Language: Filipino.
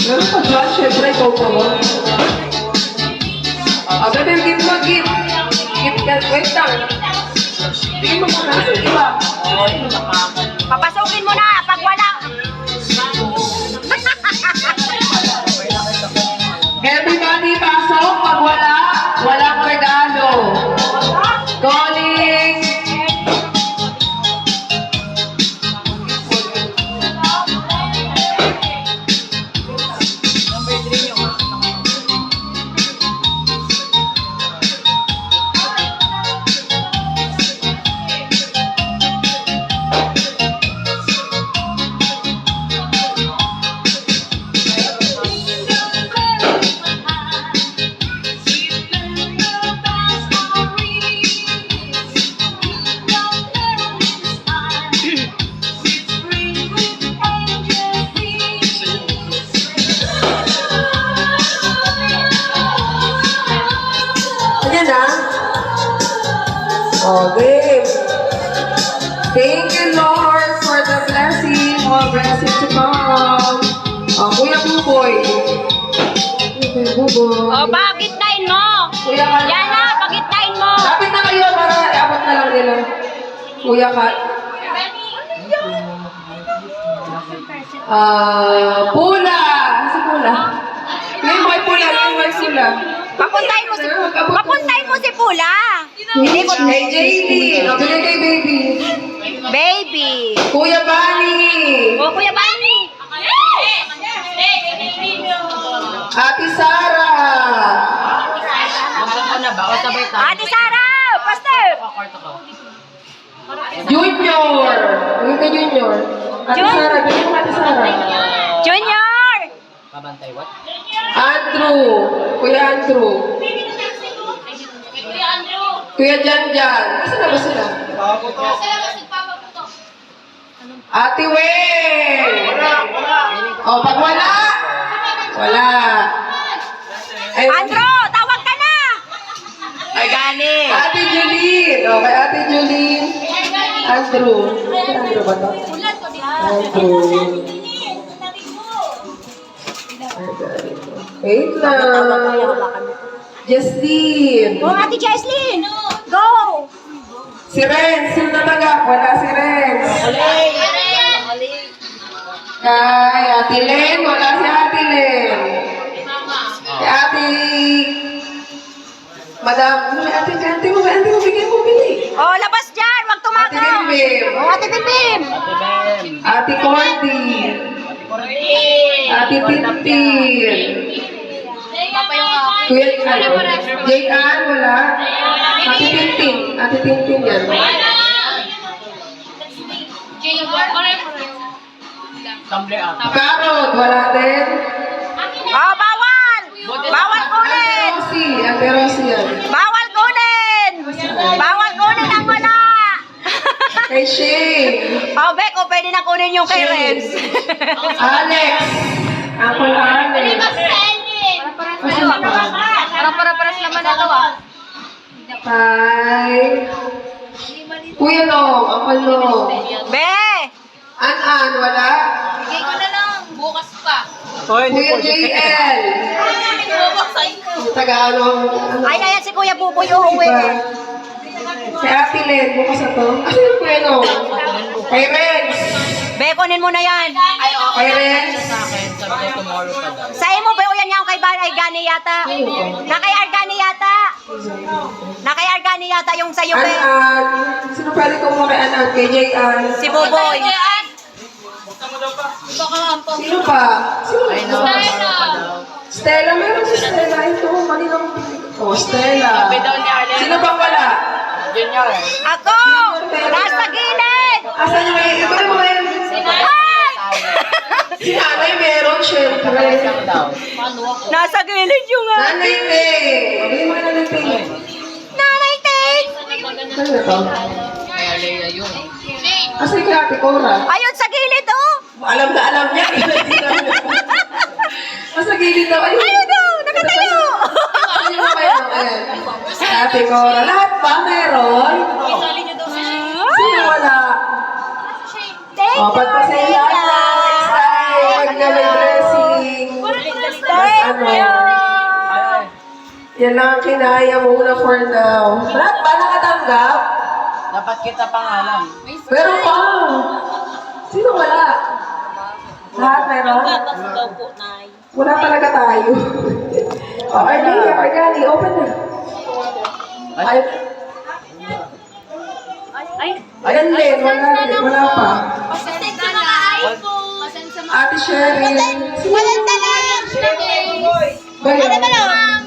Meron pa dyan, syempre, ikaw pa mo. Bebe, gift mo, gift. Gift ka, wait lang. Tingin mo muna sa iba. Papasukin mo na pag wala. Everybody, pasok. Pag wala, walang regalo. Calling. Okay. Thank you, Lord, for the blessing. More blessings to come. Kuya Buboy. Kuya Buboy. O, pagitnain mo. Kuya Kat. Yan na, pagitnain mo. Lapit na kayo para iabot na lang nila. Kuya Kat. Pula. Si Pula. Ngayon may Pula. Ngayon may Pula. Papuntahin mo si Pula. Hindi ko. Kay JD. Nabili kay Baby. Baby. Kuya Bani. O, Kuya Bani. Ate Sara. Ate Sara. Pastor. Junior. Uy ka Junior. Ate Sara. Bili mo Ate Sara. Junior. Andrew. Kuya Andrew. Kuya Janjan. Nasaan na ba sila? Ate Wen. O, pag wala. Wala. Andrew, tawag ka na. Gani. Ate Julene. O, kay Ate Julene. Andrew. Andrew ba ito? Andrew. Wait lang. Justine. O, Ate Jesslyn. Go. Si Renz. Sino natagak? Wala si Renz. Kay Ate Len. Wala si Ate Len. Kay Ate... Madam. Ate mo. Bigyan mo, bili. O, labas dyan. Huwag Ate tumakas. Bimbim. O, Ate Bimbim. Ate Cordy. Ate Tintin. Kuya J.Ann, wala. Ate Tintin. Ate Tintin yan. Karot, wala din. O, bawal. Bawal kunin. Ate Rosie yan. Bawal kunin. Bawal kunin ang wala. Kay Shane. O, Beko, pwede na kunin yung kay Renz. Alex. Uncle Alex. Asan pa? Para naman na to ah. Kay... Kuya Long. Uncle Long. Be! An, wala. Bigay ko na lang. Bukas pa. Kuya JL. Taga-ano. Ay, ayan si Kuya Buboy uuwi. Kay Ate Len, bukas na to. Kasi yung Kuya Long. Kay Renz. Be, kunin mo na yan. Kay Renz. Sa imo, be, o yan yung kay Argani yata. Na kay Argani yata. Na kay Argani yata yung sa'yo, be. An. Sino pwede kumuha kay An? Kay J.Ann. Si Buboy. Sino pa? Sino pa? Stella, meron si Stella. Ito, maninang oh, Stella. Sino pa wala? Ako! Nasa gilid! Asan yung may... Ito yung mga... Ay! Si nanay meron, syempre. Nasa gilid yung Nanay Ting. Mabili mo na Nanay Ting. Nanay Ting! Saan na to? Asan kay Ate Cora? Ayun sa gilid, oh! Alam na alam niya. Nasa gilid daw. Ayun, oh! Nakatayo! Ayun pa yun. Ayan. Ate Cora. Lahat ba meron? Sino wala? Thank you, Pagpasaya Rita. na. Next time. Pag na may blessing. Yan lang ang kinaya muna for now. Lahat ba nakatanggap? Dapat kita pangalan. Meron pa. Sino wala? Lahat meron? Wala talaga tayo. Oh, Argani, open na. Ay, ayan din, wala pa. Ate Cheryl. Walang talang. Ba yun? Ano ba